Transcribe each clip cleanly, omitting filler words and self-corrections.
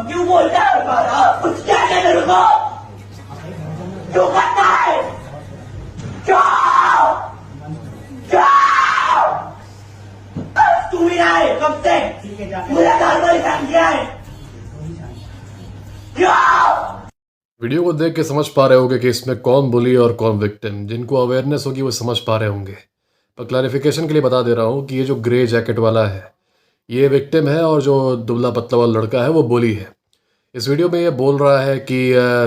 क्यों बोलता है हमारा? कुछ क्या है मेरे को? क्यों करता है? क्यों? क्यों? तू भी ना है कब से? मुझे घर परेशान किया है क्यों? वीडियो को देख के समझ पा रहे होगे कि इसमें कौन बुली और कौन विक्टिम। जिनको अवेयरनेस होगी वो समझ पा रहे होंगे, पर क्लैरिफिकेशन के लिए बता दे रहा हूँ कि ये जो ग्रे जैकेट वाला है ये विक्टिम है और जो दुबला पतला वाला लड़का है वो बुली है। इस वीडियो में ये बोल रहा है कि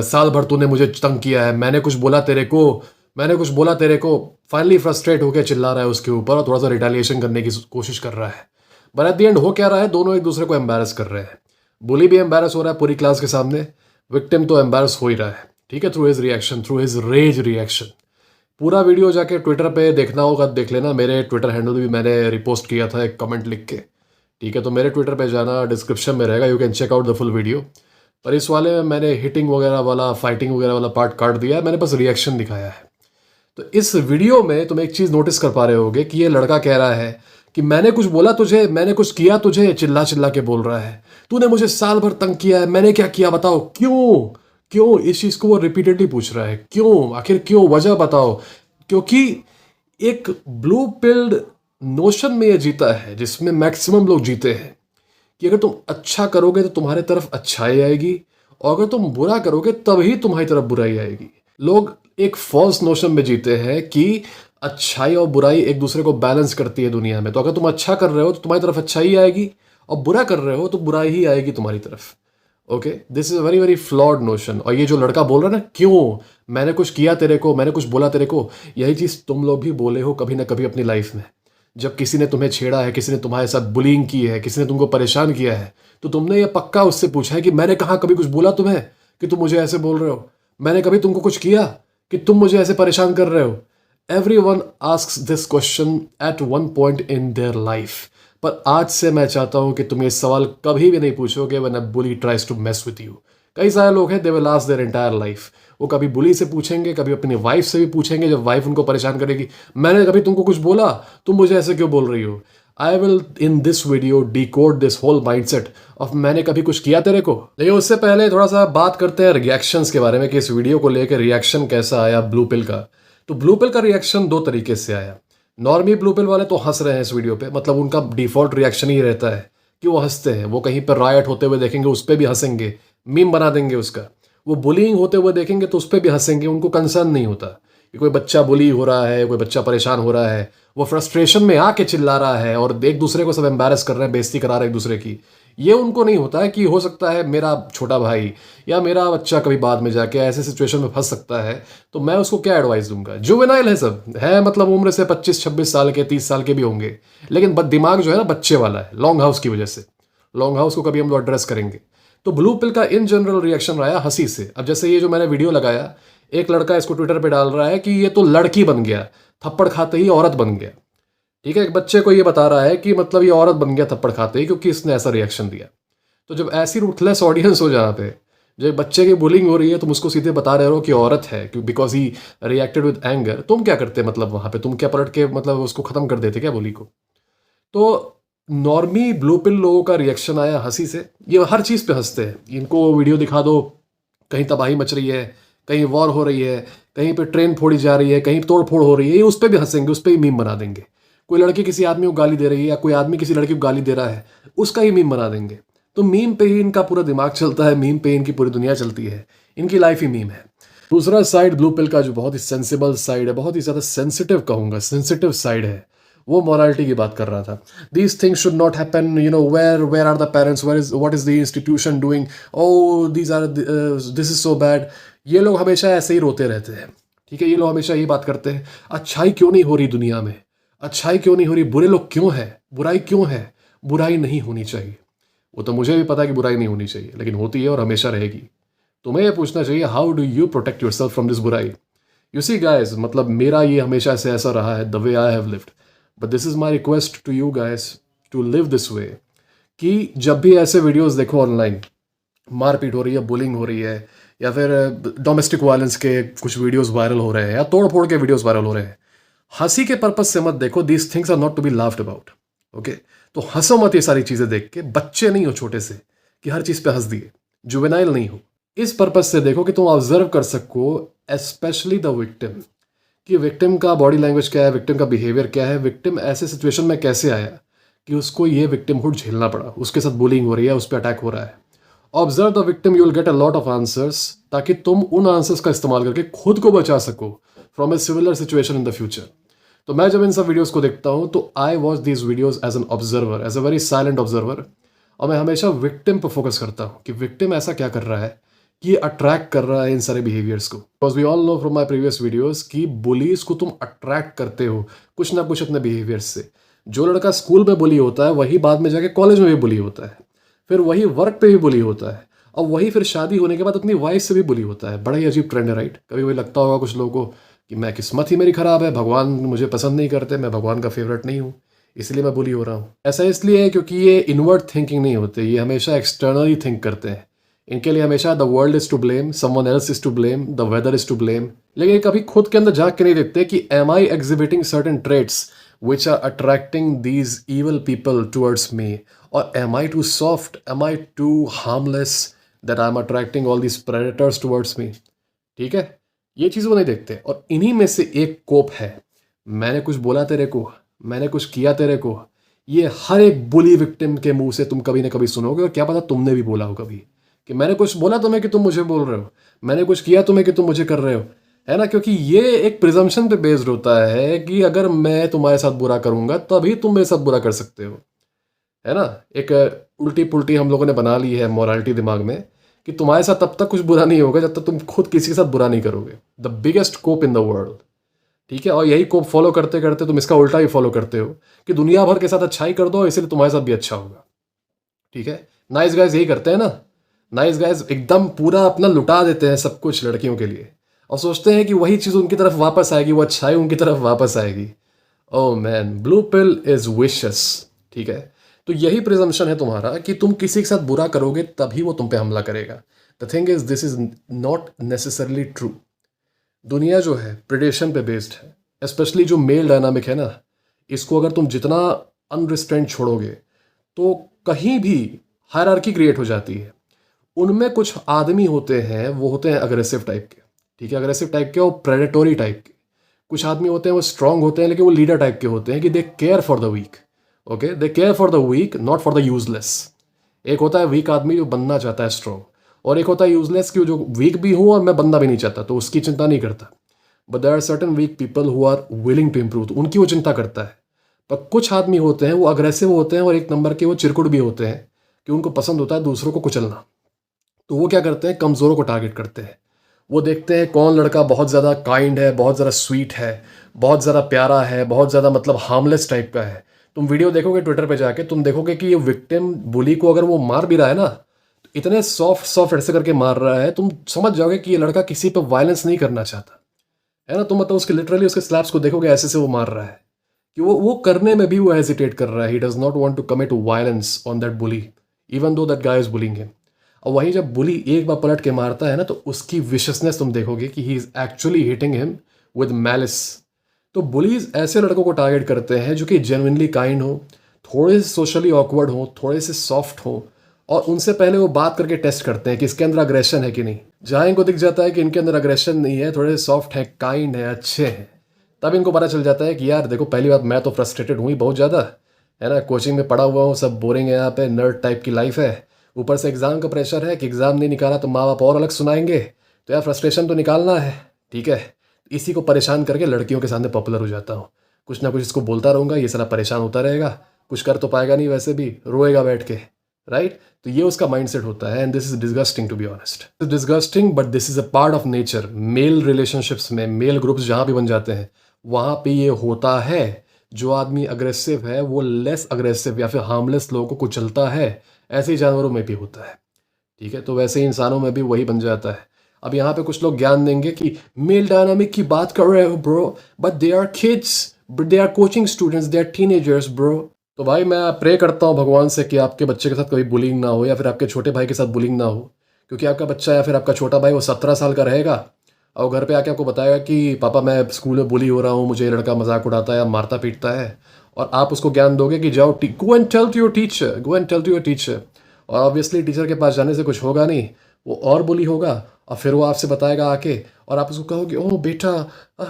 साल भर तूने मुझे तंग किया है, मैंने कुछ बोला तेरे को। फाइनली फ्रस्ट्रेट होकर चिल्ला रहा है उसके ऊपर और थोड़ा सा रिटेलिएशन करने की कोशिश कर रहा है। बट एट द एंड हो क्या रहा है, दोनों एक दूसरे को एम्बैरस कर रहे हैं। बुली भी एम्बैरस हो रहा है पूरी क्लास के सामने, विक्टिम तो एम्बैरस हो ही रहा है, ठीक है, through his reaction, through his rage reaction. पूरा वीडियो जाके ट्विटर पे देखना होगा, देख लेना। मेरे ट्विटर हैंडल भी मैंने रिपोस्ट किया था एक कमेंट लिख के, ठीक है। तो मेरे ट्विटर पे जाना, डिस्क्रिप्शन में रहेगा, you can check out the full video. पर इस वाले में मैंने हिटिंग वगैरह वाला, फाइटिंग वगैरह वाला पार्ट काट दिया है, मैंने बस रिएक्शन दिखाया है। तो इस वीडियो में तुम एक चीज़ नोटिस कर पा रहे होगे कि ये लड़का कह रहा है कि मैंने कुछ बोला तुझे, मैंने कुछ किया तुझे, चिल्ला चिल्ला के बोल रहा है। तूने मुझे साल भर तंग किया है, मैंने क्या किया बताओ, क्यों क्यों? इस चीज़ को वो रिपीटेडली पूछ रहा है, क्यों, आखिर क्यों, वजह बताओ। क्योंकि एक ब्लू पिल्ड नोशन में ये जीता है जिसमें मैक्सिमम लोग जीते हैं कि अगर तुम अच्छा करोगे तो तुम्हारे तरफ अच्छाई आएगी, और अगर तुम बुरा करोगे तभी तुम्हारी तरफ बुराई आएगी। लोग एक फॉल्स नोशन में जीते हैं कि अच्छाई और बुराई एक दूसरे को बैलेंस करती है दुनिया में। तो अगर तुम अच्छा कर रहे हो तो तुम्हारी तरफ अच्छाई आएगी, और बुरा कर रहे हो तो बुराई ही आएगी तुम्हारी तरफ। Okay, this is a very very flawed notion. और ये जो लड़का बोल रहा है ना, क्यों, मैंने कुछ किया तेरे को, मैंने कुछ बोला तेरे को, यही चीज़ तुम लोग भी बोले हो कभी ना कभी अपनी लाइफ में। जब किसी ने तुम्हें छेड़ा है, किसी ने तुम्हारे साथ बुलिंग की है, किसी ने तुमको परेशान किया है, तो तुमने ये पक्का उससे पूछा है कि मैंने कहाँ कभी कुछ बोला तुम्हें कि तुम मुझे ऐसे बोल रहे हो? मैंने कभी तुमको कुछ किया कि तुम मुझे ऐसे परेशान कर रहे हो? Everyone asks this question at one point in their life. पर आज से मैं चाहता हूं कि तुम ये सवाल कभी भी नहीं पूछोगे when a bully tries to mess with you. कई सारे लोग हैं, they will ask their entire life. वो कभी बुली से पूछेंगे, कभी अपनी वाइफ से भी पूछेंगे जब वाइफ उनको परेशान करेगी, मैंने कभी तुमको कुछ बोला, तुम मुझे ऐसे क्यों बोल रही हो? I will in this video decode this whole mindset of मैंने कभी कुछ किया तेरे को। लेकिन उससे पहले थोड़ा सा बात करते हैं रिएक्शंस के बारे में कि इस वीडियो को लेकर रिएक्शन कैसा आया ब्लू पिल का। तो ब्लू पिल का रिएक्शन दो तरीके से आया। नॉर्मी ब्लू पिल वाले तो हंस रहे हैं इस वीडियो पे, मतलब उनका डिफॉल्ट रिएक्शन ही रहता है कि वो हंसते हैं। वो कहीं पर रायट होते हुए देखेंगे उस पर भी हंसेंगे, मीम बना देंगे उसका। वो बुलिंग होते हुए देखेंगे तो उस पर भी हंसेंगे, उनको कंसर्न नहीं होता कि कोई बच्चा बुली हो रहा है, कोई बच्चा परेशान हो रहा है। वो फ्रस्ट्रेशन में आके चिल्ला रहा है और एक दूसरे को सब एम्बैरस कर रहे हैं, बेइज्जती करा रहे हैं एक दूसरे की। ये उनको नहीं होता है कि हो सकता है मेरा छोटा भाई या मेरा बच्चा कभी बाद में जाके ऐसे सिचुएशन में फंस सकता है, तो मैं उसको क्या एडवाइस दूंगा। जुवेनाइल है सब है, मतलब उम्र से 25-26 साल के, 30 साल के भी होंगे, लेकिन दिमाग जो है ना बच्चे वाला है, लॉन्ग हाउस की वजह से। लॉन्ग हाउस को कभी हम लोग एड्रेस करेंगे। तो ब्लू पिल का इन जनरल रिएक्शन आया हंसी से। अब जैसे ये जो मैंने वीडियो लगाया, एक लड़का इसको ट्विटर पे डाल रहा है कि ये तो लड़की बन गया, थप्पड़ खाते ही औरत बन गया। ठीक है, एक बच्चे को ये बता रहा है कि मतलब ये औरत बन गया थप्पड़ खाते ही क्योंकि इसने ऐसा रिएक्शन दिया। तो जब ऐसी रूथलेस ऑडियंस हो जहाँ पे, जब बच्चे की बुलिंग हो रही है, तुम उसको सीधे बता रहे हो कि औरत है because he reacted with anger, तुम क्या करते? मतलब वहाँ पे तुम क्या पलट के मतलब उसको खत्म कर देते क्या बुली को? तो नॉर्मी ब्लू पिल लोगों का रिएक्शन आया हंसी से। ये हर चीज़ पे हंसते हैं, इनको वीडियो दिखा दो, कहीं तबाही मच रही है, कहीं वॉर हो रही है, कहीं पे ट्रेन फोड़ी जा रही है, कहीं तोड़ फोड़ हो रही है, ये उस पर भी हंसेंगे, उस पर ही मीम बना देंगे। कोई लड़की किसी आदमी को गाली दे रही है या कोई आदमी किसी लड़की को गाली दे रहा है, उसका ही मीम बना देंगे। तो मीम पे ही इनका पूरा दिमाग चलता है, मीम पे इनकी पूरी दुनिया चलती है, इनकी लाइफ ही मीम है। दूसरा साइड ब्लू पिल का जो बहुत ही सेंसिबल साइड है, बहुत ही ज़्यादा सेंसिटिव कहूँगा, सेंसिटिव साइड है, वो मोरालिटी की बात कर रहा था। These things should not happen, you know, where are the parents, what is the institution doing, oh this is so bad. ये लोग हमेशा ऐसे ही रोते रहते हैं, ठीक है। ये लोग हमेशा ये बात करते हैं, अच्छाई क्यों नहीं हो रही दुनिया में, अच्छाई क्यों नहीं हो रही, बुरे लोग क्यों है, बुराई क्यों है, बुराई नहीं होनी चाहिए। वो तो मुझे भी पता है कि बुराई नहीं होनी चाहिए, लेकिन होती है और हमेशा रहेगी। तुम्हें ये पूछना चाहिए, how do you protect yourself from this बुराई? यू सी गाइज, मतलब मेरा ये हमेशा से ऐसा रहा है, the way I have lived. But this is my request to you guys to live this way, कि जब भी ऐसे वीडियोस देखो ऑनलाइन, मारपीट हो रही है, बुलिंग हो रही है, या फिर डोमेस्टिक वायलेंस के कुछ वीडियोस वायरल हो रहे हैं, या तोड़ फोड़ के वीडियोस वायरल हो रहे हैं, हंसी के पर्पज से मत देखो। These things are not to be laughed about, okay. तो हंसो मत ये सारी चीज़ें देख के, बच्चे नहीं हो छोटे से कि हर चीज़ पे हंस दिए। जुवेनाइल नहीं हो। इस पर्पज से देखो कि तुम ऑब्जर्व कर सको स्पेशली द विक्टिम, कि विक्टिम का बॉडी लैंग्वेज क्या है, विक्टिम का बिहेवियर क्या है, विक्टिम ऐसे सिचुएशन में कैसे आया कि उसको ये विक्टिमहुड झेलना पड़ा, उसके साथ बुलिंग हो रही है, उस पर अटैक हो रहा है। Observe the victim, you will get a lot of answers, ताकि तुम उन आंसर्स का इस्तेमाल करके खुद को बचा सको from a similar situation in the future. तो मैं जब इन सब वीडियोस को देखता हूँ तो I watch these videos as an observer, as a very silent observer, और मैं हमेशा विक्टिम पर फोकस करता हूँ कि विक्टिम ऐसा क्या कर रहा है कि ये अट्रैक्ट कर रहा है इन सारे बिहेवियर्स को। Because we all know from my previous videos कि बुलीज को तुम अट्रैक्ट करते हो कुछ ना कुछ अपने बिहेवियर्स से। जो लड़का स्कूल में बुली होता है वही बाद में जाके कॉलेज में भी बुली होता है, फिर वही वर्क पे भी बुली होता है, और वही फिर शादी होने के बाद अपनी वाइफ से भी बुली होता है। बड़ा ही अजीब ट्रेंड है, राइट? कभी कभी लगता होगा कुछ लोगों को कि मैं किस्मत ही मेरी खराब है, भगवान मुझे पसंद नहीं करते, मैं भगवान का फेवरेट नहीं हूँ, इसलिए मैं बुली हो रहा हूँ। ऐसा इसलिए है क्योंकि ये इनवर्ड थिंकिंग नहीं होते, ये हमेशा एक्सटर्नली थिंक करते हैं। इनके लिए हमेशा the world is to blame, someone else is to blame, the weather is to blame, लेकिन कभी खुद के अंदर झांक के नहीं देखते कि am I exhibiting certain traits which are attracting these evil people towards me, or am I too soft, am I too harmless that I'm attracting all these predators towards me? ठीक है, ये चीज़ वो नहीं देखते। और इन्हीं में से एक कोप है, मैंने कुछ बोला तेरे को, मैंने कुछ किया तेरे को। ये हर एक बुली विक्टिम के मुंह से तुम कभी ना कभी सुनोगे, और क्या पता तुमने भी बोला हो कभी कि मैंने कुछ बोला तुम्हें कि तुम मुझे बोल रहे हो, मैंने कुछ किया तुम्हें कि तुम मुझे कर रहे हो, है ना? क्योंकि ये एक प्रिजम्पशन पे बेस्ड होता है कि अगर मैं तुम्हारे साथ बुरा करूंगा तभी तुम मेरे साथ बुरा कर सकते हो, है ना? एक उल्टी पुल्टी हम लोगों ने बना ली है मोरालिटी दिमाग में कि तुम्हारे साथ तब तक कुछ बुरा नहीं होगा जब तक तुम खुद किसी के साथ बुरा नहीं करोगे। The biggest cope in the world, ठीक है? और यही कोप फॉलो करते करते तुम इसका उल्टा भी फॉलो करते हो कि दुनिया भर के साथ अच्छाई कर दो, इसलिए तुम्हारे साथ भी अच्छा होगा। ठीक है, नाइस गाइज यही करते हैं ना। नाइस गाइज एकदम पूरा अपना लुटा देते हैं सब कुछ लड़कियों के लिए, और सोचते हैं कि वही चीज़ उनकी तरफ वापस आएगी, वो अच्छाई उनकी तरफ वापस आएगी। Oh man, blue pill is vicious. ठीक है, तो यही प्रिजम्पशन है तुम्हारा कि तुम किसी के साथ बुरा करोगे तभी वो तुम पे हमला करेगा। The thing is this is not necessarily true. दुनिया जो है प्रेडेशन पे बेस्ड है, स्पेशली जो मेल डायनामिक है ना, इसको अगर तुम जितना अनरिस्ट्रेंड छोड़ोगे तो कहीं भी हायरार्की क्रिएट हो जाती है। उनमें कुछ आदमी होते हैं, वो होते हैं अग्रेसिव टाइप के, ठीक है? अग्रेसिव टाइप के और प्रेडेटोरी टाइप के। कुछ आदमी होते हैं वो स्ट्रांग होते हैं, लेकिन वो लीडर टाइप के होते हैं कि they care for the weak. Okay, they care for the weak, not for the useless. एक होता है वीक आदमी जो बनना चाहता है स्ट्रांग, और एक होता है यूजलेस कि जो वीक भी हूँ और मैं बनना भी नहीं चाहता, तो उसकी चिंता नहीं करता। But there are certain weak people who are willing to improve, तो उनकी वो चिंता करता है। पर कुछ आदमी होते हैं वो अग्रेसिव होते हैं, और एक नंबर के वो चिरकुट भी होते हैं कि उनको पसंद होता है दूसरों को कुचलना। तो वो क्या करते हैं, कमज़ोरों को टारगेट करते हैं। वो देखते हैं कौन लड़का बहुत ज़्यादा काइंड है, बहुत ज़्यादा स्वीट है, बहुत ज़्यादा प्यारा है, बहुत ज़्यादा मतलब हार्मलेस टाइप का है। तुम वीडियो देखोगे ट्विटर पे जाके, तुम देखोगे कि ये विक्टिम बुली को अगर वो मार भी रहा है ना, तो इतने सॉफ्ट सॉफ्ट ऐसे करके मार रहा है, तुम समझ जाओगे कि ये लड़का किसी पे वायलेंस नहीं करना चाहता, है ना? तुम मतलब उसके लिटरली उसके स्लैप्स को देखोगे, ऐसे से वो मार रहा है कि वो करने में भी वो हेजिटेट कर रहा है। He does not want to commit violence on that bully even though that guy is bullying him. और वहीं जब बुली एक बार पलट के मारता है ना, तो उसकी विशसनेस तुम देखोगे कि he is actually hitting him with malice. तो बुलीज ऐसे लड़कों को टारगेट करते हैं जो कि जेन्युइनली काइंड हो, थोड़े से सोशली ऑकवर्ड हो, थोड़े से सॉफ्ट हो, और उनसे पहले वो बात करके टेस्ट करते हैं कि इसके अंदर अग्रेशन है कि नहीं। जहाँ इनको दिख जाता है कि इनके अंदर अग्रेशन नहीं है, थोड़े से सॉफ्ट है, काइंड है, अच्छे हैं, तब इनको पता चल जाता है कि यार देखो, पहली बात मैं तो फ्रस्ट्रेटेड हुई बहुत ज़्यादा, है ना? कोचिंग में पढ़ा हुआ हूँ, सब बोरिंग है, यहाँ पे नर्ड टाइप की लाइफ है, ऊपर से एग्ज़ाम का प्रेशर है कि एग्ज़ाम नहीं निकाला तो माँ बाप और अलग सुनाएंगे, तो यार फ्रस्ट्रेशन तो निकालना है। ठीक है, इसी को परेशान करके लड़कियों के सामने पॉपुलर हो जाता हूँ। कुछ ना कुछ इसको बोलता रहूँगा, ये सारा परेशान होता रहेगा, कुछ कर तो पाएगा नहीं, वैसे भी रोएगा बैठ के, राइट? तो ये उसका माइंडसेट होता है, and this is disgusting to be honest. Disgusting, but this is a part of nature. Male relationships में, मेल ग्रुप्स जहाँ भी बन जाते हैं, वहाँ पे ये होता है। जो आदमी अग्रेसिव है वो लेस अग्रेसिव या फिर हार्मलेस लोगों को कुचलता है। ऐसे ही जानवरों में भी होता है, ठीक है? तो वैसे ही इंसानों में भी वही बन जाता है। अब यहाँ पे कुछ लोग ज्ञान देंगे कि मेल डायनामिक की बात कर रहे हो bro, but they are kids, but they are coaching students, they are teenagers bro. तो भाई मैं प्रे करता हूँ भगवान से कि आपके बच्चे के साथ कभी बुलिंग ना हो, या फिर आपके छोटे भाई के साथ बुलिंग ना हो, क्योंकि आपका बच्चा या फिर आपका छोटा भाई वो 17 साल का रहेगा और घर पे आके आपको बताएगा कि पापा मैं स्कूल में बुली हो रहा हूँ, मुझे ये लड़का मजाक उड़ाता है, मारता पीटता है, और आप उसको ज्ञान दोगे कि जाओ go and tell to your teacher, go and tell to your teacher. और ऑब्वियसली टीचर के पास जाने से कुछ होगा नहीं, वो और बुली होगा और फिर वो आपसे बताएगा आके और आप उसको कहोगे ओह बेटा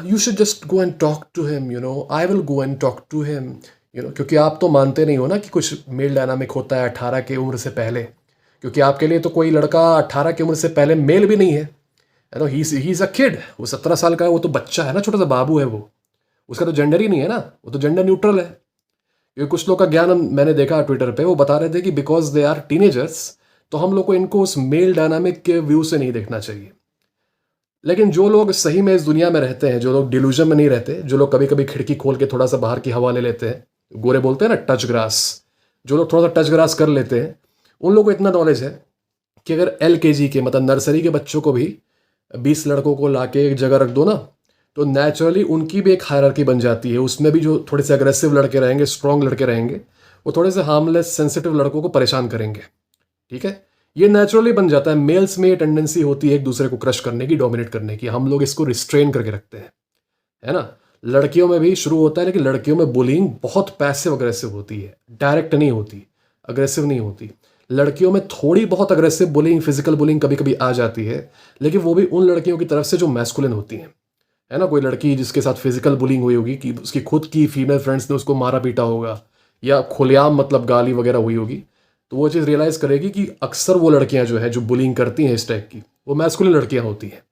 you should just go and talk to him, you know I will go and talk to him, you know, क्योंकि आप तो मानते नहीं हो ना कि कुछ मेल डायनामिक होता है 18 की उम्र से पहले, क्योंकि आपके लिए तो कोई लड़का 18 की उम्र से पहले मेल भी नहीं है, you know, he is a kid, वो 17 साल का है, वो तो बच्चा है ना, छोटा सा बाबू है वो, उसका तो जेंडर ही नहीं है ना, वो तो जेंडर न्यूट्रल है। क्योंकि कुछ लोग का ज्ञान मैंने देखा ट्विटर पे, वो बता रहे थे कि बिकॉज दे आर टीनेजर्स तो हम लोग को इनको उस मेल डायनामिक के व्यू से नहीं देखना चाहिए। लेकिन जो लोग सही में इस दुनिया में रहते हैं, जो लोग डिल्यूजन में नहीं रहते, जो लोग कभी कभी खिड़की खोल के थोड़ा सा बाहर की हवा ले लेते हैं, गोरे बोलते हैं ना टच ग्रास, जो लोग थोड़ा सा टच ग्रास कर लेते हैं, उन लोगों को इतना नॉलेज है कि अगर LKG के मतलब नर्सरी के बच्चों को भी 20 लड़कों को ला के एक जगह रख दो ना, तो नेचुरली उनकी भी एक हायरार्की बन जाती है, उसमें भी जो थोड़े से अग्रेसिव लड़के रहेंगे, स्ट्रॉन्ग लड़के रहेंगे, वो थोड़े से हार्मलेस सेंसिटिव लड़कों को परेशान करेंगे। ठीक है, ये नेचुरली बन जाता है। मेल्स में ये टेंडेंसी होती है एक दूसरे को क्रश करने की, डोमिनेट करने की, हम लोग इसको रिस्ट्रेन करके रखते हैं, है ना। लड़कियों में भी शुरू होता है, लेकिन लड़कियों में बुलिंग बहुत पैसिव अग्रेसिव होती है, डायरेक्ट नहीं होती, अग्रेसिव नहीं होती। लड़कियों में थोड़ी बहुत अग्रेसिव बुलिंग, फिजिकल बुलिंग कभी कभी आ जाती है, लेकिन वो भी उन लड़कियों की तरफ से जो मैस्कुलिन होती हैं, है ना। कोई लड़की जिसके साथ फिजिकल बुलिंग हुई होगी कि उसकी खुद की फीमेल फ्रेंड्स ने उसको मारा पीटा होगा या खुलेआम मतलब गाली वगैरह हुई होगी, तो वो चीज़ रियलाइज़ करेगी कि अक्सर वो लड़कियां जो है जो बुलिंग करती हैं इस टाइप की, वो मैस्कुलिन लड़कियां होती हैं।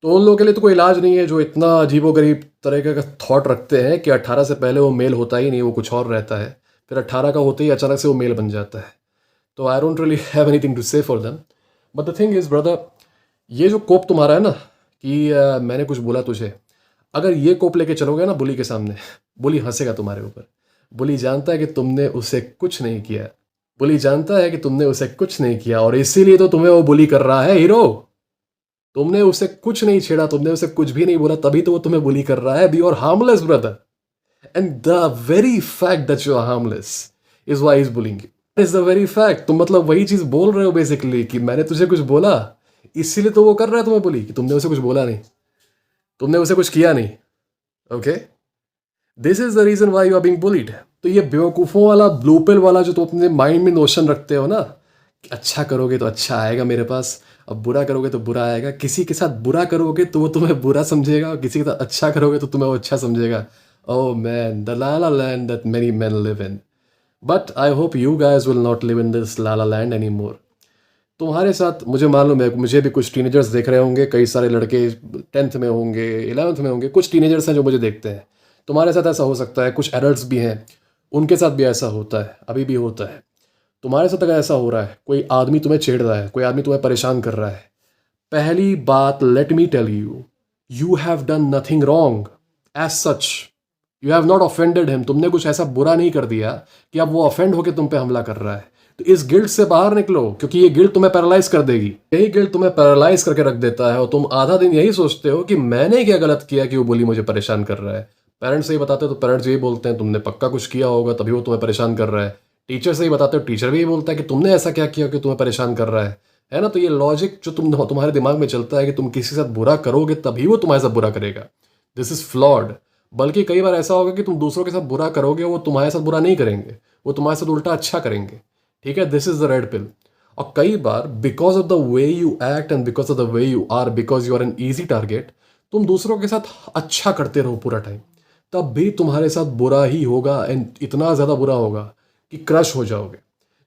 तो उन लोगों के लिए तो कोई इलाज नहीं है जो इतना अजीबोगरीब तरीके का थॉट रखते हैं कि 18 से पहले वो मेल होता ही नहीं, वो कुछ और रहता है, फिर 18 का होते ही अचानक से वो मेल बन जाता है। तो I don't really have anything to say for them, but the thing is brother, ये जो कोप तुम्हारा है ना कि मैंने कुछ बोला तुझे, अगर ये कोप लेके चलोगे ना बुली के सामने, बुली हंसेगा तुम्हारे ऊपर। बुली जानता है कि तुमने उसे कुछ नहीं किया, बुली जानता है कि तुमने उसे कुछ नहीं किया, और इसीलिए तो तुम्हें वो बुली कर रहा है हीरो। तुमने उसे कुछ नहीं छेड़ा, तुमने उसे कुछ भी नहीं बोला, तभी तो वो तुम्हें बुली कर रहा है। We are harmless brother, and the very fact that you are harmless is why is bullying you, is the very fact. तुम मतलब वही चीज बोल रहे हो बेसिकली कि मैंने तुझे कुछ बोला, इसीलिए तो वो कर रहा है तुम्हें बुली, कि तुमने उसे कुछ बोला नहीं, तुमने उसे कुछ किया नहीं। Okay, this is the reason why you are being bullied. तो ये बेवकूफ़ों वाला ब्लू पिल वाला जो तुम अपने माइंड में नोशन रखते हो ना कि अच्छा करोगे तो अच्छा आएगा मेरे पास, अब बुरा करोगे तो बुरा आएगा, किसी के साथ बुरा करोगे तो वो तुम्हें बुरा समझेगा, और किसी के साथ अच्छा करोगे तो तुम्हें वो अच्छा समझेगा। Oh man, the Lala land that many men live in, but I hope you guys will not live in this Lala land any more. तुम्हारे साथ मुझे मालूम है, मुझे भी कुछ टीनेजर्स देख रहे होंगे, कई सारे लड़के 10th में होंगे, 11th में होंगे, कुछ टीनेजर्स हैं जो मुझे देखते हैं। तुम्हारे साथ ऐसा हो सकता है, कुछ एडल्ट्स भी हैं, उनके साथ भी ऐसा होता है, अभी भी होता है। तुम्हारे साथ अगर ऐसा हो रहा है, कोई आदमी तुम्हें छेड़ रहा है, कोई आदमी तुम्हें परेशान कर रहा है, पहली बात let me tell you, you have done nothing wrong as such, you have not offended him. तुमने कुछ ऐसा बुरा नहीं कर दिया कि अब वो ऑफेंड होकर तुम पे हमला कर रहा है। तो इस गिल्ट से बाहर निकलो, क्योंकि ये गिल्ट तुम्हें पैरालाइज कर देगी। यही गिल्ट तुम्हें पैरालाइज करके रख देता है, और तुम आधा दिन यही सोचते हो कि मैंने क्या गलत किया कि वो बुली मुझे परेशान कर रहा है। पेरेंट्स से ही बताते हो तो पेरेंट्स यही बोलते हैं तुमने पक्का कुछ किया होगा तभी वो तुम्हें परेशान कर रहा है। टीचर से ही बताते हो, टीचर भी यही बोलता है कि तुमने ऐसा क्या किया कि तुम्हें परेशान कर रहा है ना। तो ये लॉजिक जो तुम्हारे दिमाग में चलता है कि तुम किसी के साथ बुरा करोगे तभी वो तुम्हारे साथ बुरा करेगा, दिस इज फ्लॉड। बल्कि कई बार ऐसा होगा कि तुम दूसरों के साथ बुरा करोगे, वो तुम्हारे साथ बुरा नहीं करेंगे, वो तुम्हारे साथ उल्टा अच्छा करेंगे। ठीक है, this is the red pill. और कई बार because of the way you act and because of the way you are, because you are an easy target, तुम दूसरों के साथ अच्छा करते रहो पूरा टाइम, तब भी तुम्हारे साथ बुरा ही होगा, एंड इतना ज़्यादा बुरा होगा कि क्रश हो जाओगे।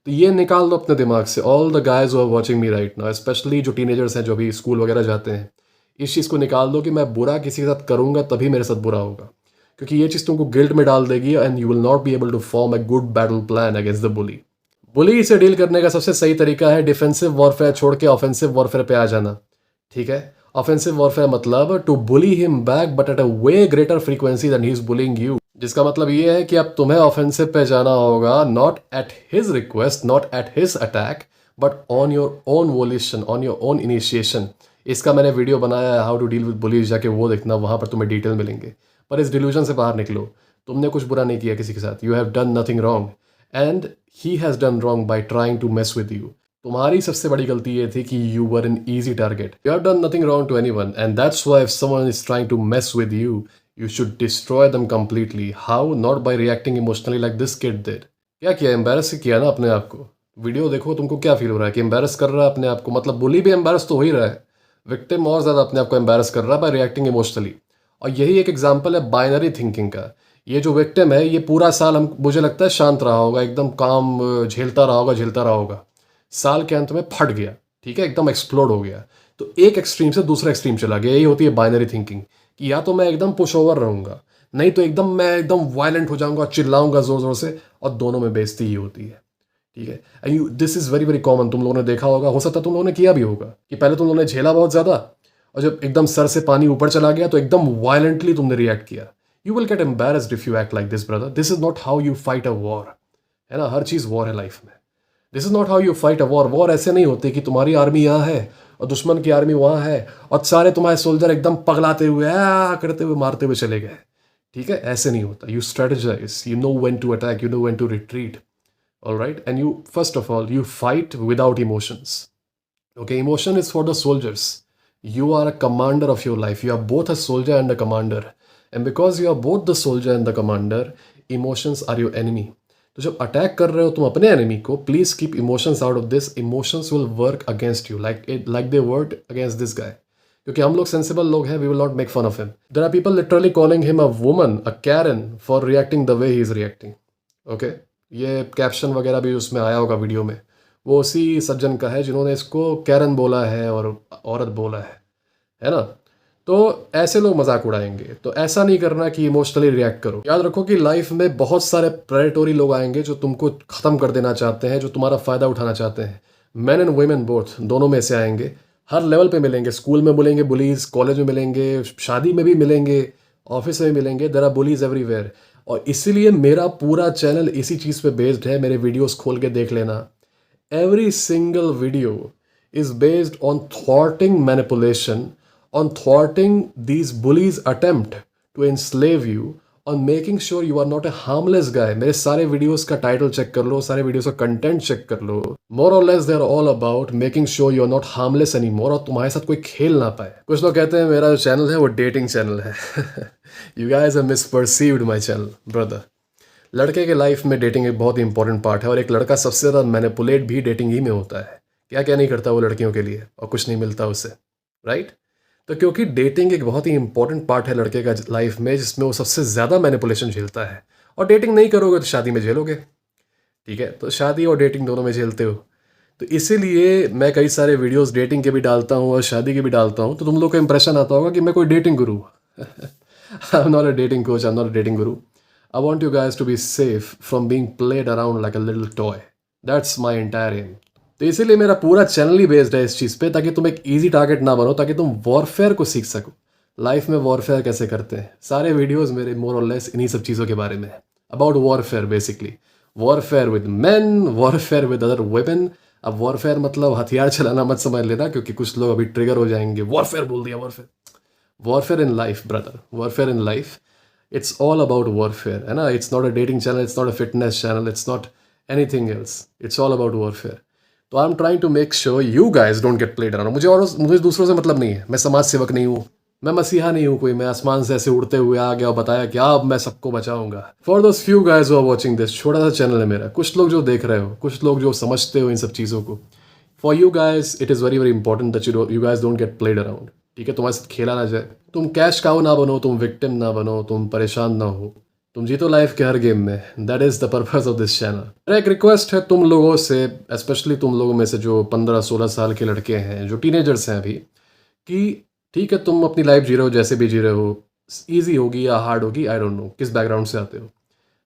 तो ये निकाल दो अपने दिमाग से। All the guys who are watching me right now, specially जो टीनेजर्स हैं जो भी स्कूल वगैरह जाते हैं, इस चीज़ को निकाल दो कि मैं बुरा किसी के साथ करूँगा तभी मेरे साथ बुरा होगा, क्योंकि ये चीज़ तुमको गिल्ट में डाल देगी, and you will not be able to form a good battle plan against the bully. Bully से डील करने का सबसे सही तरीका है डिफेंसिव वॉरफेयर छोड़ के ऑफेंसिव वॉरफेयर पे आ जाना। ठीक है, ऑफेंसिव वॉरफेयर मतलब to bully him back but at a way greater frequency than he is bullying you, जिसका मतलब ये है कि अब तुम्हें ऑफेंसिव पे जाना होगा, not at his request, not at his attack, but on your own volition, on your own initiation. इसका मैंने वीडियो बनाया है, how to deal with bullies, जाके वो देखना, वहाँ पर तुम्हें डिटेल मिलेंगे। पर इस डिल्यूजन से बाहर निकलो, तुमने कुछ बुरा नहीं किया किसी के साथ, you have done nothing wrong and he has done wrong by trying to mess with you. तुम्हारी सबसे बड़ी गलती ये थी कि you were an easy target. You have done nothing wrong to anyone, and that's why if someone is trying to mess with you, you should destroy them completely. How? Not by reacting emotionally like this kid did. क्या किया, embarrass किया ना अपने आप को। Video देखो, तुमको क्या फील हो रहा है कि एम्बेरस कर रहा है अपने आप को? मतलब बुली भी एम्बेरस तो हो ही रहा है, विक्टिम और ज़्यादा अपने आप को एम्बेरस कर रहा है बाय रिएक्टिंग इमोशनली। और यही एक एग्जाम्पल है बाइनरी थिंकिंग का। ये जो विक्टिम है, ये पूरा साल हम मुझे लगता है शांत रहा होगा, एकदम काम झेलता रहा होगा। साल के अंत में फट गया, ठीक है, एकदम एक्सप्लोड हो गया। तो एक एक्सट्रीम से दूसरा एक्सट्रीम चला गया। यही होती है बाइनरी थिंकिंग, कि या तो मैं एकदम पुश ओवर रहूंगा, नहीं तो एकदम मैं एकदम वायलेंट हो जाऊंगा, चिल्लाऊंगा जोर जोर से, और दोनों में बेइज्जती ही होती है। ठीक है, and you this is very very common, तुम लोगों ने देखा होगा, हो सकता है तुम लोगों ने किया भी होगा, कि पहले तुम लोगों ने झेला बहुत ज़्यादा, और जब एकदम सर से पानी ऊपर चला गया तो एकदम वायलेंटली तुमने रिएक्ट किया। You will get embarrassed if you act like this brother. This is not how you fight a war, है ना? हर चीज़ वॉर है लाइफ में। This is not how you fight a war. War ऐसे नहीं होते कि तुम्हारी आर्मी यहाँ है और दुश्मन की आर्मी वहाँ है, और सारे तुम्हारे सोल्जर एकदम पगलाते हुए करते हुए मारते हुए चले गए। ठीक है, ऐसे नहीं होता। You strategize, you know when to attack, you know when to retreat. All right, and you first of all you fight without emotions. Okay, emotion is for the soldiers. You are a commander of your life. You are both a soldier and a commander, and because you are both the soldier and the commander, emotions are your enemy. तो जब attack कर रहे हो तुम अपने enemy को, please keep emotions out of this. Emotions will work against you like they work against this guy. क्योंकि हम लोग सेंसिबल लोग हैं, we will not make fun of him. There are people literally calling him a woman, a Karen, for reacting the way he is reacting. Okay, ये caption वगैरह भी उसमें आया होगा वीडियो में, वो उसी सज्जन का है जिन्होंने इसको कैरन बोला है और औरत बोला है ना? तो ऐसे लोग मजाक उड़ाएंगे, तो ऐसा नहीं करना कि इमोशनली रिएक्ट करो। याद रखो कि लाइफ में बहुत सारे प्रेडेटोरी लोग आएंगे जो तुमको ख़त्म कर देना चाहते हैं, जो तुम्हारा फ़ायदा उठाना चाहते हैं। मैन एंड वुमेन बोथ, दोनों में से आएंगे, हर लेवल पे मिलेंगे। स्कूल में मिलेंगे बुलीज, कॉलेज में मिलेंगे, शादी में भी मिलेंगे, ऑफिस में भी मिलेंगे। There are bullies everywhere. और इसीलिए मेरा पूरा चैनल इसी चीज़ पे बेस्ड है। मेरे वीडियोस खोल के देख लेना, every single video is based on thwarting manipulation, on thwarting these bullies attempt to enslave you, on making sure you are not a harmless guy. मेरे सारे वीडियोस का टाइटल चेक कर लो, सारे वीडियोस का कंटेंट चेक कर लो। More और less they are all about making sure you are not harmless any more, और तुम्हारे साथ कोई खेल ना पाए। कुछ लोग कहते हैं मेरा जो चैनल है वो डेटिंग चैनल है। You guys have misperceived my channel brother. लड़के के लाइफ में डेटिंग एक बहुत ही इंपॉर्टेंट पार्ट है, और एक लड़का सबसे ज़्यादा मैनिपुलेट भी डेटिंग ही में होता है। क्या क्या नहीं करता वो लड़कियों के लिए, और कुछ नहीं मिलता उससे, राइट? तो क्योंकि डेटिंग एक बहुत ही इंपॉर्टेंट पार्ट है लड़के का लाइफ में, जिसमें वो सबसे ज़्यादा मैनिपुलेशन झेलता है। और डेटिंग नहीं करोगे तो शादी में झेलोगे, ठीक है? तो शादी और डेटिंग दोनों में झेलते हो। तो इसीलिए मैं कई सारे वीडियोस डेटिंग के भी डालता हूँ और शादी के भी डालता हूँ, तो तुम लोग को इंप्रेशन आता होगा कि मैं कोई dating guru. I am not a dating coach, I am not a dating guru. I want you guys to be safe from being played around like a little toy. That's my entire aim. तो इसीलिए मेरा पूरा channel ही based है इस चीज़ पे, ताकि तुम एक ईजी टारगेट ना बनो, ताकि तुम वॉरफेयर को सीख सको। लाइफ में वॉरफेयर कैसे करते हैं, सारे वीडियोस मेरे मोर और लेस इन्हीं सब चीज़ों के बारे में है। About warfare basically, warfare with man, warfare with other weapon. अब वॉरफेयर मतलब हथियार चलाना मत समझ लेना, क्योंकि कुछ लोग अभी ट्रिगर हो जाएंगे, वॉरफेयर बोल दिया, warfare. Warfare in life brother, warfare in life. It's all about warfare, है ना? It's not a dating channel, it's not a fitness channel, it's not anything else, it's all about warfare. तो I am trying to make sure you guys don't get played around. मुझे दूसरों से मतलब नहीं है, मैं समाज सेवक नहीं हूँ, मैं मसीहा नहीं हूँ कोई, मैं आसमान से ऐसे उड़ते हुए आ गया और बताया कि अब मैं सबको बचाऊंगा। For those few guys who are watching this, छोटा सा चैनल है मेरा, कुछ लोग जो देख रहे हो, कुछ लोग जो समझते हो इन सब चीज़ों को, for you guys it is very very important that you guys don't get played around. ठीक है, तुम्हारे साथ खेला ना जाए, तुम कैश काउ ना बनो, तुम विक्टिम ना बनो, तुम परेशान ना हो, तुम जीतो लाइफ के हर गेम में। That is the purpose of this channel. मेरा एक रिक्वेस्ट है तुम लोगों से, स्पेशली तुम लोगों में से जो 15-16 साल के लड़के हैं, जो टीनेजर्स हैं अभी, कि ठीक है तुम अपनी लाइफ जी रहे हो जैसे भी जी रहे हो, ईजी होगी या हार्ड होगी, आई डोंट नो किस बैकग्राउंड से आते हो,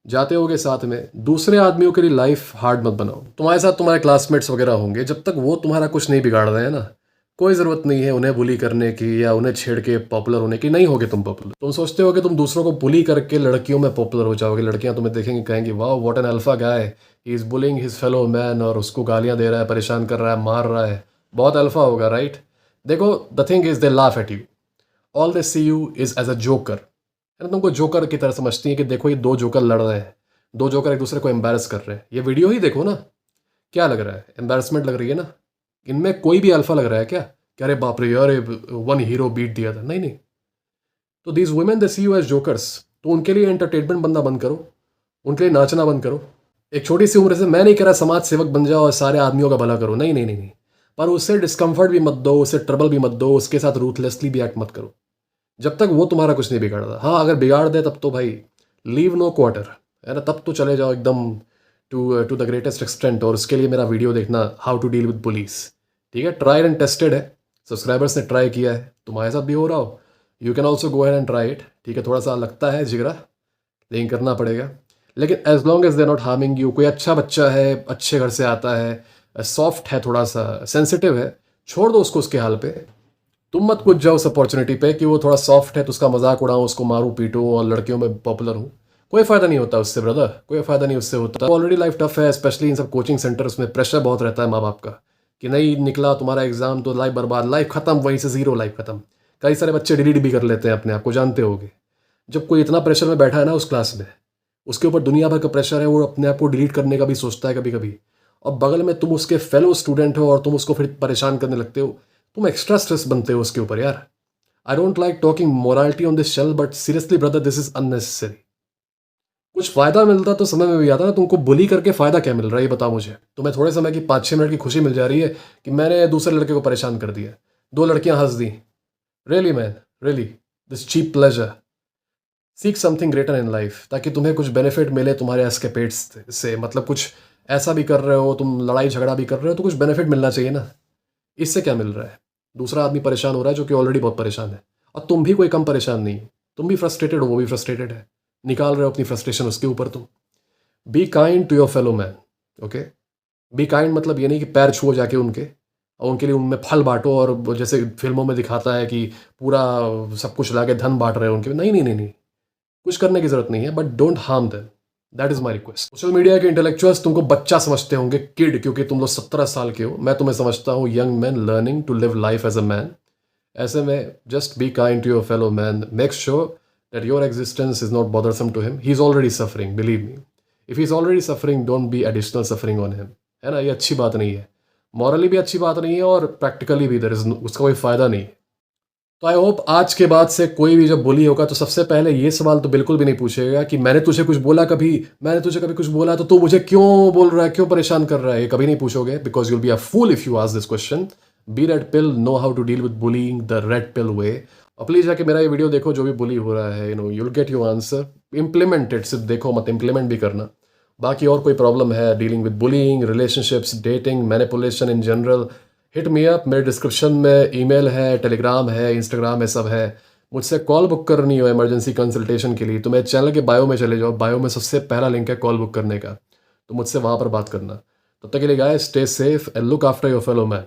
जाते होगे साथ में। दूसरे आदमियों के लिए लाइफ हार्ड मत बनाओ। तुम्हारे साथ तुम्हारे क्लासमेट्स वगैरह होंगे, जब तक वो तुम्हारा कुछ नहीं बिगाड़ रहे हैं ना, कोई ज़रूरत नहीं है उन्हें बुली करने की या उन्हें छेड़ के पॉपुलर होने की। नहीं होगे तुम पॉपुलर। तुम सोचते हो कि तुम दूसरों को बुली करके लड़कियों में पॉपुलर हो जाओगे, लड़कियां तुम्हें देखेंगी, कहेंगी वाह what an alpha guy, he is bullying his fellow man, और उसको गालियां दे रहा है, परेशान कर रहा है, मार रहा है, बहुत अल्फा होगा, राइट? देखो the thing is they laugh at you, all they see you is as a joker, है ना? तुमको जोकर की तरह समझती है कि देखो ये दो जोकर लड़ रहे हैं, दो जोकर एक दूसरे को एम्बेरस कर रहे हैं। ये वीडियो ही देखो ना, क्या लग रहा है? एम्बेरसमेंट लग रही है ना? इनमें कोई भी अल्फा लग रहा है क्या? क्या अरे बाप रे यार वन हीरो बीट दिया था? नहीं नहीं। तो these women they see you as jokers, तो उनके लिए एंटरटेनमेंट बनना बंद करो, उनके लिए नाचना बंद करो, एक छोटी सी उम्र से मैं नहीं कह रहा समाज सेवक बन जाओ और सारे आदमियों का भला करो, नहीं नहीं नहीं नहीं, पर उससे डिस्कम्फर्ट भी मत दो, उससे ट्रबल भी मत दो, उसके साथ रूथलेसली भी एक्ट मत करो जब तक वो तुम्हारा कुछ नहीं बिगाड़ता। हाँ अगर बिगाड़ दे तब तो भाई लीव नो क्वार्टर, है ना, तब तो चले जाओ एकदम टू द ग्रेटेस्ट एक्सटेंट। और उसके लिए मेरा वीडियो देखना, how to deal with police, ठीक है, ट्राइड एंड टेस्टेड है, सब्सक्राइबर्स ने ट्राई किया है, तुम्हारे साथ भी हो रहा हो, you can also go ahead and try it, ठीक है, थोड़ा सा लगता है जिगरा लेकिन करना पड़ेगा। लेकिन as long as they not harming you, कोई अच्छा बच्चा है, अच्छे घर से आता है, सॉफ्ट है, थोड़ा सा सेंसिटिव है, छोड़ दो उसको उसके हाल पे। तुम मत कूद जाओ उस अपॉर्चुनिटी पे कि वो थोड़ा सॉफ्ट है तो उसका मजाक उड़ाऊं, उसको मारूं पीटूं और लड़कियों में पॉपुलर हूँ। कोई फ़ायदा नहीं होता उससे ब्रदर, कोई फ़ायदा नहीं उससे होता। ऑलरेडी लाइफ टफ है, स्पेशली इन सब कोचिंग सेंटर्स में प्रेशर बहुत रहता है माँ बाप का कि नहीं निकला तुम्हारा एग्जाम तो लाइफ बर्बाद, लाइफ खत्म, वहीं से जीरो, लाइफ खत्म। कई सारे बच्चे डिलीट भी कर लेते हैं अपने आप को, जानते होगे। जब कोई इतना प्रेशर में बैठा है ना उस क्लास में, उसके ऊपर दुनिया भर का प्रेशर है, वो अपने आप को डिलीट करने का भी सोचता है कभी कभी, और बगल में तुम उसके फेलो स्टूडेंट हो और तुम उसको फिर परेशान करने लगते हो, तुम एक्स्ट्रा स्ट्रेस बनते हो उसके ऊपर यार। I don't like talking morality on this channel, but seriously brother this is unnecessary. कुछ फायदा मिलता तो समय में भी आता ना, तुमको बुली करके फायदा क्या मिल रहा है ये बताओ मुझे। तुम्हें थोड़े समय की 5-6 मिनट की खुशी मिल जा रही है कि मैंने दूसरे लड़के को परेशान कर दिया, 2 लड़कियां हंस दी, really man, really, this cheap pleasure. Seek something greater in life ताकि तुम्हें कुछ बेनिफिट मिले तुम्हारे एस्केपेट्स से, मतलब कुछ ऐसा भी कर रहे हो, तुम लड़ाई झगड़ा भी कर रहे हो तो कुछ बेनिफिट मिलना चाहिए ना। इससे क्या मिल रहा है, दूसरा आदमी परेशान हो रहा है जो कि ऑलरेडी बहुत परेशान है, और तुम भी कोई कम परेशान नहीं हो, तुम भी फ्रस्ट्रेटेड हो, वो भी फ्रस्ट्रेटेड है, निकाल रहे हो अपनी फ्रस्ट्रेशन उसके ऊपर तुम। Be kind to your fellow man, okay. Be kind मतलब ये नहीं कि पैर छुओ जाके उनके और उनके लिए उनमें फल बांटो, और जैसे फिल्मों में दिखाता है कि पूरा सब कुछ ला के धन बांट रहे हो उनके, नहीं नहीं नहीं नहीं, कुछ करने की जरूरत नहीं है, but don't harm them, that is my request. Social media के इंटेलेक्चुअल्स तुमको बच्चा समझते होंगे, किड, क्योंकि तुम लोग 17 साल के हो, मैं तुम्हें समझता हूँ young man learning to live life as a man. ऐसे में just be kind to your fellow man, make sure that your existence is not bothersome to him, he is already suffering, believe me. If he is already suffering don't be additional suffering on him, है ना, ये अच्छी बात नहीं है, morally भी अच्छी बात नहीं है और प्रैक्टिकली भी उसका कोई फायदा नहीं है। तो आई होप आज के बाद से कोई भी जब बुली होगा तो सबसे पहले ये सवाल तो बिल्कुल भी नहीं पूछेगा कि मैंने तुझे कुछ बोला कभी, मैंने तुझे कभी कुछ बोला तो तू मुझे क्यों बोल रहा है, क्यों परेशान कर रहा है, ये कभी नहीं पूछोगे, because you'll be a fool if you ask this question. Be red pill, know how to deal with bullying the red pill way. और प्लीज जाके मेरा ये वीडियो देखो, जो भी बुली हो रहा है, you'll get your answer, implement it, सिर्फ देखो मत, इम्प्लीमेंट भी करना। बाकी और कोई प्रॉब्लम है dealing with bullying, relationships, dating, manipulation in general, hit me up, मेरे डिस्क्रिप्शन में ईमेल है, टेलीग्राम है, इंस्टाग्राम है, सब है। मुझसे कॉल बुक करनी हो इमरजेंसी कंसल्टेशन के लिए तो मेरे चैनल के बायो में चले जाओ, बायो में सबसे पहला लिंक है कॉल बुक करने का, तो मुझसे वहाँ पर बात करना। तब तक के लिए guys, stay safe and look after your fellow man.